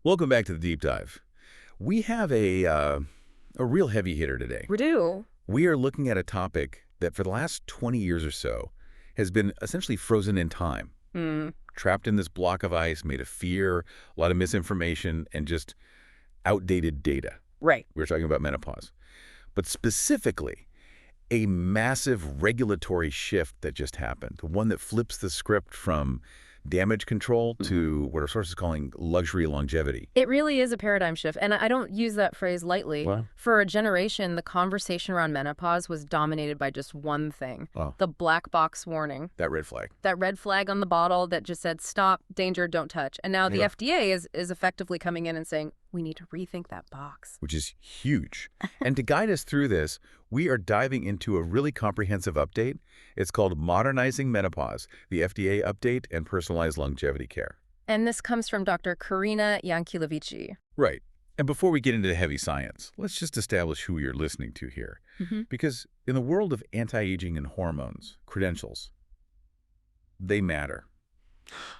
Welcome back to the Deep Dive. We have a real heavy hitter today. We do. We are looking at a topic that for the last 20 years or so has been essentially frozen in time, trapped in this block of ice made of fear, a lot of misinformation, and just outdated data. Right. We're talking about menopause. But specifically, a massive regulatory shift that just happened, one that flips the script from damage control to what our sources are calling luxury longevity. It really is a paradigm shift, and I don't use that phrase lightly. Wow. For a generation, the conversation around menopause was dominated by just one thing, the black box warning. That red flag. That red flag on the bottle that just said, stop, danger, don't touch. And now the FDA is effectively coming in and saying, we need to rethink that box. Which is huge. And to guide us through this, we are diving into a really comprehensive update. It's called Modernizing Menopause, the FDA update and personalized longevity care. And this comes from Dr. Corina Ianculovici. Right. And before we get into the heavy science, let's just establish who you're listening to here. Because in the world of anti-aging and hormones, credentials, they matter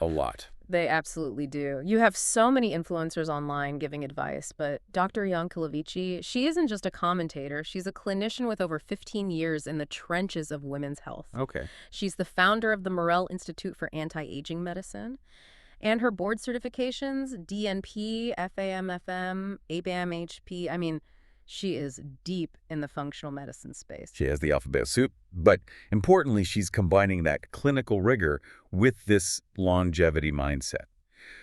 a lot. They absolutely do. You have so many influencers online giving advice, but Dr. Ianculovici, she isn't just a commentator. She's a clinician with over 15 years in the trenches of women's health. Okay. She's the founder of the Mirelle Institute for Anti-Aging Medicine. And her board certifications, DNP, FAAMFM, ABAAM-HP, I mean, she is deep in the functional medicine space. She has the alphabet soup, but importantly, she's combining that clinical rigor with this longevity mindset.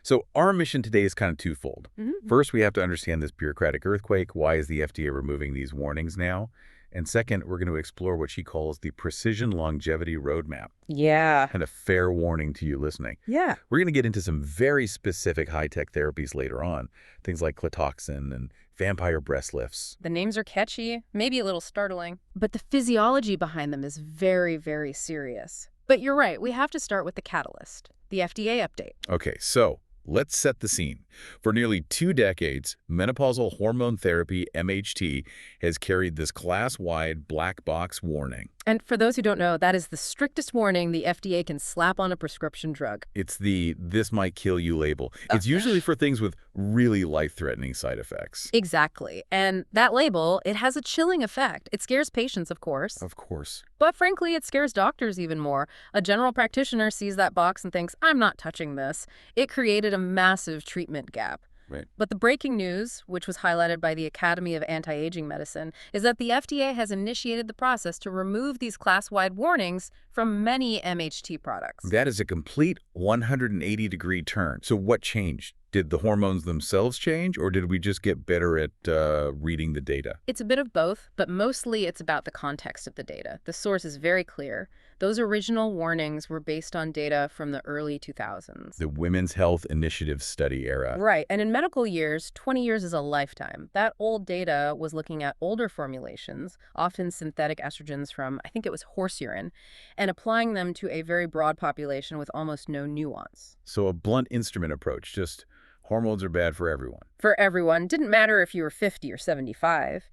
So our mission today is kind of twofold. First, we have to understand this bureaucratic earthquake. Why is the FDA removing these warnings now? And second, we're going to explore what she calls the precision longevity roadmap. Yeah. And a fair warning to you listening. Yeah. We're going to get into some very specific high-tech therapies later on, things like Clitoxin and vampire breast lifts. The names are catchy, maybe a little startling, but the physiology behind them is very, very serious. But you're right, we have to start with the catalyst, the FDA update. Okay, so let's set the scene. For nearly 2 decades, menopausal hormone therapy, MHT, has carried this class-wide black box warning. And for those who don't know, that is the strictest warning the FDA can slap on a prescription drug. It's the "this might kill you" label. It's usually for things with really life-threatening side effects. Exactly. And that label, it has a chilling effect. It scares patients, of course. Of course. But frankly, it scares doctors even more. A general practitioner sees that box and thinks, I'm not touching this. It created a massive treatment gap. Right. But the breaking news, which was highlighted by the Academy of Anti-Aging Medicine, is that the FDA has initiated the process to remove these class-wide warnings from many MHT products. That is a complete 180-degree turn. So what changed? Did the hormones themselves change, or did we just get better at reading the data? It's a bit of both, but mostly it's about the context of the data. The source is very clear. Those original warnings were based on data from the early 2000s. The Women's Health Initiative study era. Right. And in medical years, 20 years is a lifetime. That old data was looking at older formulations, often synthetic estrogens from, I think it was horse urine, and applying them to a very broad population with almost no nuance. So a blunt instrument approach, just hormones are bad for everyone. For everyone. Didn't matter if you were 50 or 75.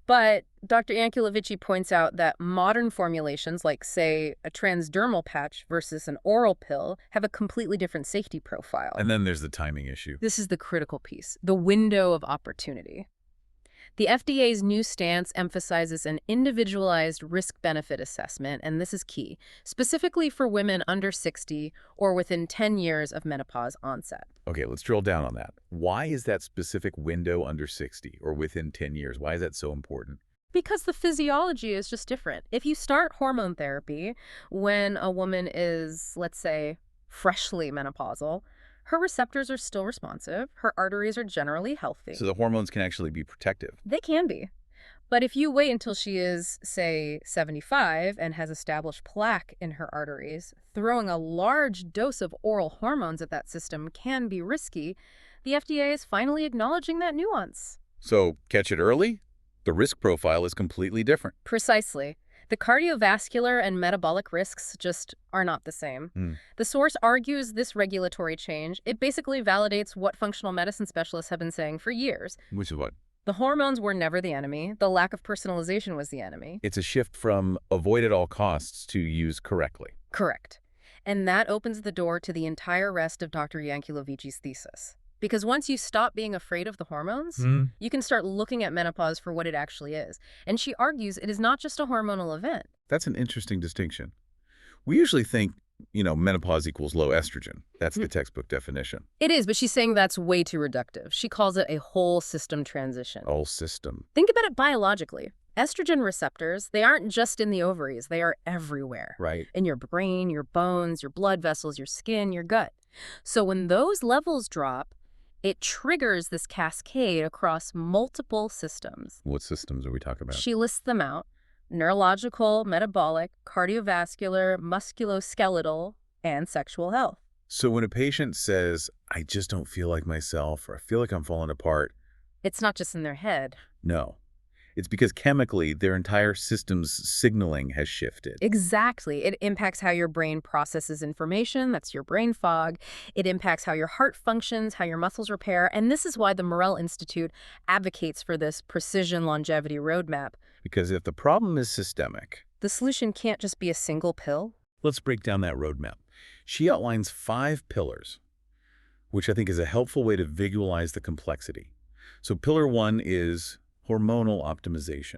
But Dr. Ianculovici points out that modern formulations, like, say, a transdermal patch versus an oral pill, have a completely different safety profile. And then there's the timing issue. This is the critical piece, the window of opportunity. The FDA's new stance emphasizes an individualized risk-benefit assessment, and this is key, specifically for women under 60 or within 10 years of menopause onset. Okay, let's drill down on that. Why is that specific window under 60 or within 10 years? Why is that so important? Because the physiology is just different. If you start hormone therapy when a woman is, let's say, freshly menopausal, her receptors are still responsive, her arteries are generally healthy. So the hormones can actually be protective. They can be. But if you wait until she is, say, 75 and has established plaque in her arteries, throwing a large dose of oral hormones at that system can be risky. The FDA is finally acknowledging that nuance. So catch it early? The risk profile is completely different. Precisely. The cardiovascular and metabolic risks just are not the same. The source argues this regulatory change, it basically validates what functional medicine specialists have been saying for years. Which is what? The hormones were never the enemy. The lack of personalization was the enemy. It's a shift from avoid at all costs to use correctly. Correct. And that opens the door to the entire rest of Dr. Ianculovici's thesis. Because once you stop being afraid of the hormones, you can start looking at menopause for what it actually is. And she argues it is not just a hormonal event. That's an interesting distinction. We usually think, menopause equals low estrogen. That's the textbook definition. It is, but she's saying that's way too reductive. She calls it a whole system transition. Whole system. Think about it biologically. Estrogen receptors, they aren't just in the ovaries. They are everywhere. Right. In your brain, your bones, your blood vessels, your skin, your gut. So when those levels drop, it triggers this cascade across multiple systems. What systems are we talking about? She lists them out: neurological, metabolic, cardiovascular, musculoskeletal, and sexual health. So when a patient says, I just don't feel like myself, or I feel like I'm falling apart, It's not just in their head. no. It's because chemically, their entire system's signaling has shifted. Exactly. It impacts how your brain processes information. That's your brain fog. It impacts how your heart functions, how your muscles repair. And this is why the Mirelle Institute advocates for this precision longevity roadmap. Because if the problem is systemic, The solution can't just be a single pill. let's break down that roadmap. She outlines 5 pillars, which I think is a helpful way to visualize the complexity. So pillar 1 is hormonal optimization.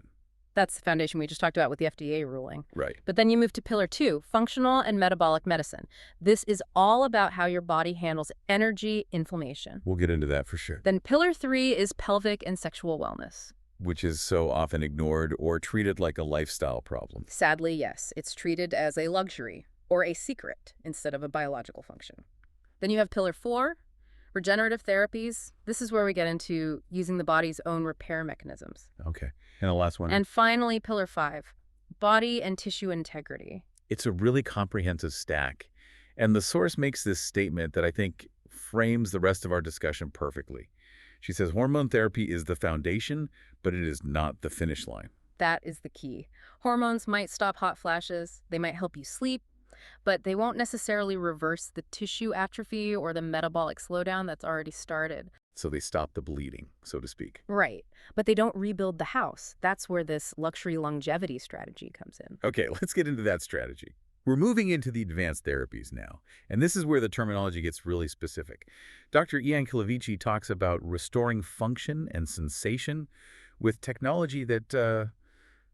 That's the foundation we just talked about with the FDA ruling. Right. But then you move to pillar 2, functional and metabolic medicine. This is all about how your body handles energy, inflammation. We'll get into that for sure. Then pillar 3 is pelvic and sexual wellness. Which is so often ignored or treated like a lifestyle problem. Sadly, yes, it's treated as a luxury or a secret instead of a biological function. Then you have pillar 4, regenerative therapies. This is where we get into using the body's own repair mechanisms. Okay. And the last one? And finally, pillar 5, body and tissue integrity. It's a really comprehensive stack. And the source makes this statement that I think frames the rest of our discussion perfectly. She says hormone therapy is the foundation, but it is not the finish line. That is the key. Hormones might stop hot flashes, they might help you sleep, but they won't necessarily reverse the tissue atrophy or the metabolic slowdown that's already started. So they stop the bleeding, so to speak. Right. But they don't rebuild the house. That's where this luxury longevity strategy comes in. Okay, let's get into that strategy. We're moving into the advanced therapies now, and this is where the terminology gets really specific. Dr. Ianculovici talks about restoring function and sensation with technology that,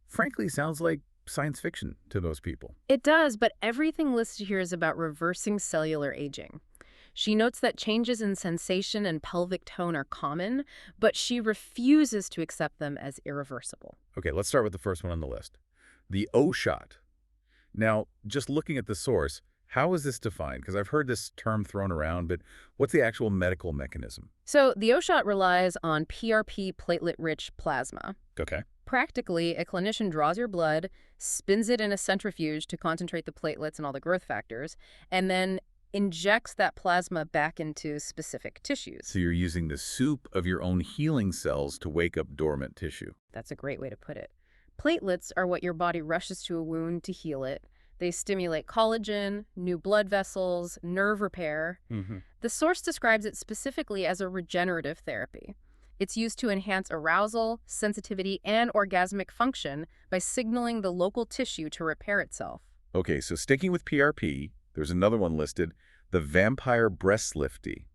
frankly, sounds like science fiction to most people. It does, but everything listed here is about reversing cellular aging. She notes that changes in sensation and pelvic tone are common, but she refuses to accept them as irreversible. Okay, let's start with the first one on the list. The O shot. Now, just looking at the source, how is this defined? Because I've heard this term thrown around, but what's the actual medical mechanism? So the O-shot relies on PRP platelet-rich plasma. Okay. Practically, a clinician draws your blood, spins it in a centrifuge to concentrate the platelets and all the growth factors, and then injects that plasma back into specific tissues. So you're using the soup of your own healing cells to wake up dormant tissue. That's a great way to put it. Platelets are what your body rushes to a wound to heal it. They stimulate collagen, new blood vessels, nerve repair. The source describes it specifically as a regenerative therapy. It's used to enhance arousal, sensitivity, and orgasmic function by signaling the local tissue to repair itself. Okay, so sticking with PRP, there's another one listed, the vampire breast lifty.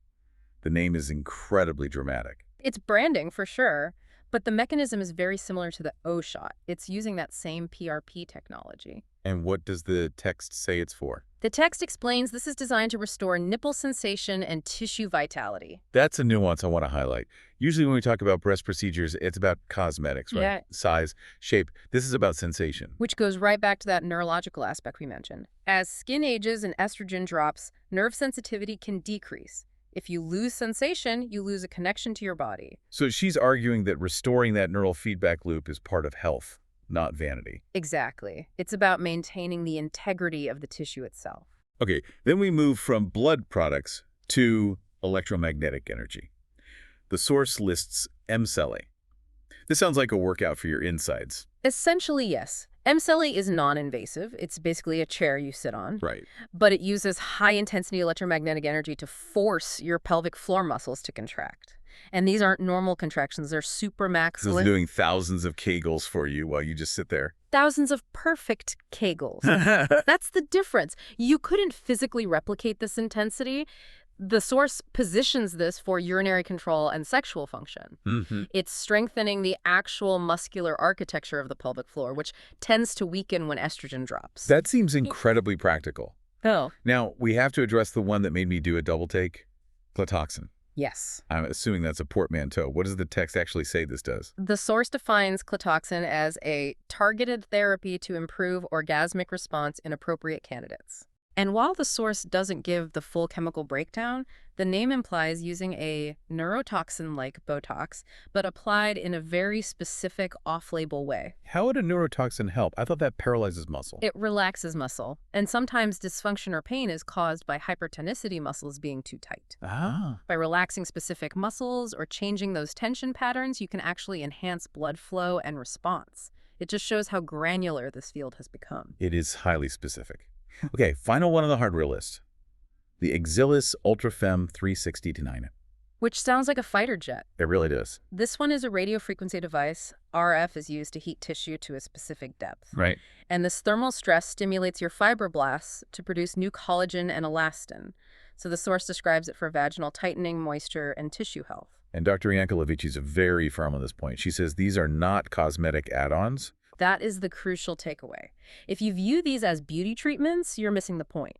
The name is incredibly dramatic. It's branding for sure, but the mechanism is very similar to the O-shot. It's using that same PRP technology. And what does the text say it's for? The text explains this is designed to restore nipple sensation and tissue vitality. That's a nuance I want to highlight. Usually when we talk about breast procedures, it's about cosmetics, right? Yeah. Size, shape. This is about sensation. Which goes right back to that neurological aspect we mentioned. As skin ages and estrogen drops, nerve sensitivity can decrease. If you lose sensation, you lose a connection to your body. So she's arguing that restoring that neural feedback loop is part of health, not vanity. Exactly. It's about maintaining the integrity of the tissue itself. Okay, then we move from blood products to electromagnetic energy. The source lists MCELI. This sounds like a workout for your insides. Essentially, yes. MCELI is non-invasive. It's basically a chair you sit on. Right. But it uses high-intensity electromagnetic energy to force your pelvic floor muscles to contract. And these aren't normal contractions. They're supermax. So it's doing thousands of Kegels for you while you just sit there. Thousands of perfect Kegels. That's the difference. You couldn't physically replicate this intensity. The source positions this for urinary control and sexual function. It's strengthening the actual muscular architecture of the pelvic floor, which tends to weaken when estrogen drops. That seems incredibly practical. Oh. Now, we have to address the one that made me do a double take, Clatoxin. Yes. I'm assuming that's a portmanteau. What does the text actually say this does? The source defines Clatoxin as a targeted therapy to improve orgasmic response in appropriate candidates. And while the source doesn't give the full chemical breakdown, the name implies using a neurotoxin-like Botox, but applied in a very specific off-label way. How would a neurotoxin help? I thought that paralyzes muscle. It relaxes muscle, and sometimes dysfunction or pain is caused by hypertonicity muscles being too tight. Ah. By relaxing specific muscles or changing those tension patterns, you can actually enhance blood flow and response. It just shows how granular this field has become. It is highly specific. Okay, final one on the hardware list. The Exilis UltraFem 360-9. Which sounds like a fighter jet. It really does. This one is a radiofrequency device. RF is used to heat tissue to a specific depth. Right. And this thermal stress stimulates your fibroblasts to produce new collagen and elastin. So the source describes it for vaginal tightening, moisture, and tissue health. And Dr. Ianculovici is very firm on this point. She says these are not cosmetic add-ons. That is the crucial takeaway. If you view these as beauty treatments, you're missing the point.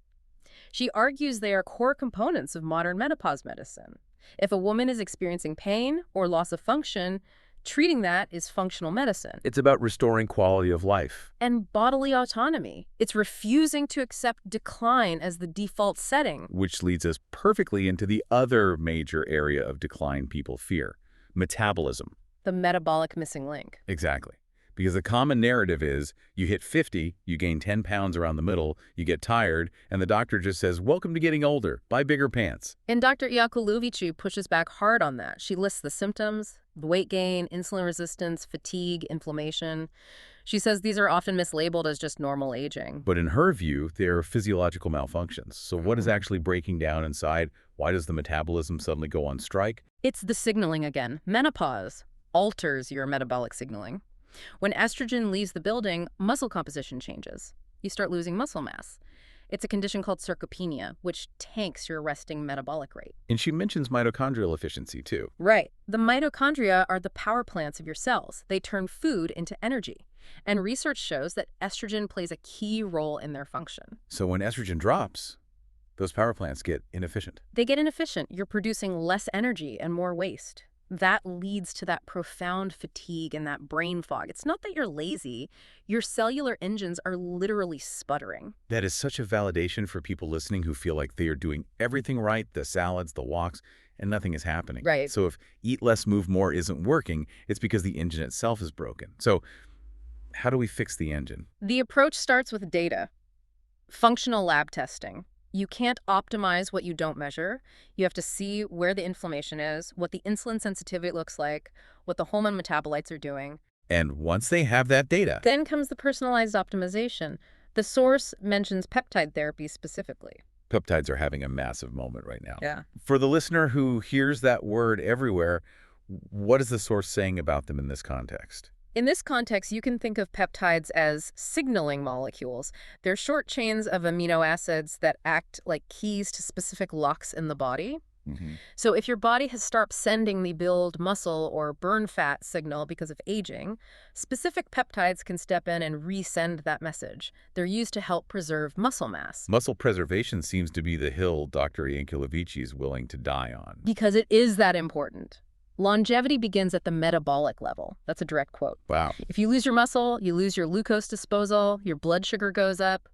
She argues they are core components of modern menopause medicine. If a woman is experiencing pain or loss of function, treating that is functional medicine. It's about restoring quality of life. And bodily autonomy. It's refusing to accept decline as the default setting. Which leads us perfectly into the other major area of decline people fear, metabolism. The metabolic missing link. Exactly. Because the common narrative is you hit 50, you gain 10 pounds around the middle, you get tired, and the doctor just says, welcome to getting older, buy bigger pants. And Dr. Ianculovici pushes back hard on that. She lists the symptoms, the weight gain, insulin resistance, fatigue, inflammation. She says these are often mislabeled as just normal aging. But in her view, they're physiological malfunctions. So what is actually breaking down inside? Why does the metabolism suddenly go on strike? It's the signaling again. Menopause alters your metabolic signaling. When estrogen leaves the building, muscle composition changes. You start losing muscle mass. It's a condition called sarcopenia, which tanks your resting metabolic rate. And she mentions mitochondrial efficiency, too. Right. The mitochondria are the power plants of your cells. They turn food into energy. And research shows that estrogen plays a key role in their function. So when estrogen drops, those power plants get inefficient. They get inefficient. You're producing less energy and more waste. That leads to that profound fatigue and that brain fog. It's not that you're lazy. Your cellular engines are literally sputtering. That is such a validation for people listening who feel like they are doing everything right, the salads, the walks, and nothing is happening. Right. So if eat less, move more isn't working, it's because the engine itself is broken. So how do we fix the engine? The approach starts with data. Functional lab testing. You can't optimize what you don't measure. You have to see where the inflammation is, what the insulin sensitivity looks like, what the hormone metabolites are doing. And once they have that data, then comes the personalized optimization. The source mentions peptide therapy specifically. peptides are having a massive moment right now. Yeah. For the listener who hears that word everywhere, what is the source saying about them in this context? In this context, you can think of peptides as signaling molecules. They're short chains of amino acids that act like keys to specific locks in the body. So if your body has stopped sending the build muscle or burn fat signal because of aging, specific peptides can step in and resend that message. They're used to help preserve muscle mass. Muscle preservation seems to be the hill Dr. Ianculovici is willing to die on. Because it is that important. Longevity begins at the metabolic level. That's a direct quote. Wow. If you lose your muscle, you lose your glucose disposal, your blood sugar goes up,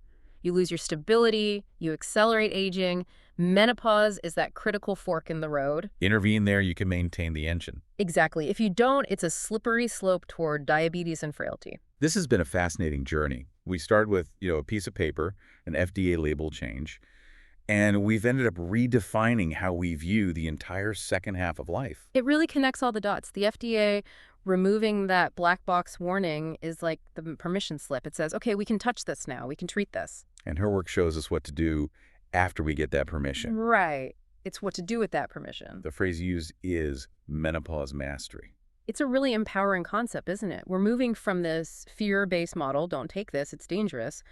you lose your stability, you accelerate aging. Menopause is that critical fork in the road. Intervene there, you can maintain the engine. Exactly. If you don't, it's a slippery slope toward diabetes and frailty. This has been a fascinating journey. We started with, a piece of paper, an FDA label change, and we've ended up redefining how we view the entire second half of life. It really connects all the dots. The FDA removing that black box warning is like the permission slip. It says, okay, we can touch this now. We can treat this. And her work shows us what to do after we get that permission. Right. It's what to do with that permission. The phrase used is menopause mastery. It's a really empowering concept, isn't it? We're moving from this fear-based model, don't take this, it's dangerous,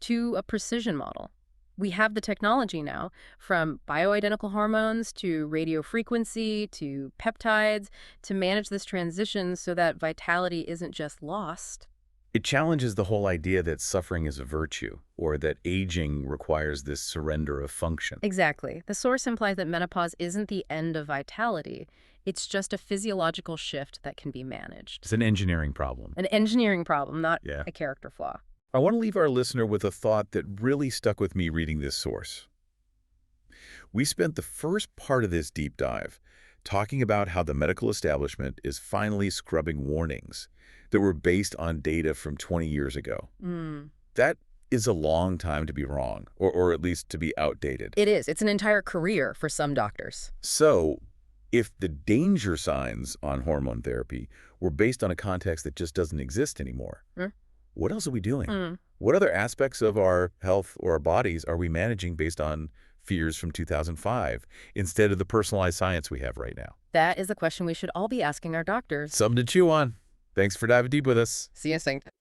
to a precision model. We have the technology now, from bioidentical hormones to radio frequency to peptides, to manage this transition so that vitality isn't just lost. It challenges the whole idea that suffering is a virtue, or that aging requires this surrender of function. Exactly. The source implies that menopause isn't the end of vitality. It's just a physiological shift that can be managed. It's an engineering problem. An engineering problem, not Yeah. a character flaw. I want to leave our listener with a thought that really stuck with me reading this source. We spent the first part of this deep dive talking about how the medical establishment is finally scrubbing warnings that were based on data from 20 years ago. That is a long time to be wrong, or at least to be outdated. It is. It's an entire career for some doctors. So, if the danger signs on hormone therapy were based on a context that just doesn't exist anymore, what else are we doing? What other aspects of our health or our bodies are we managing based on fears from 2005 instead of the personalized science we have right now? That is a question we should all be asking our doctors. Something to chew on. Thanks for diving deep with us. See you soon.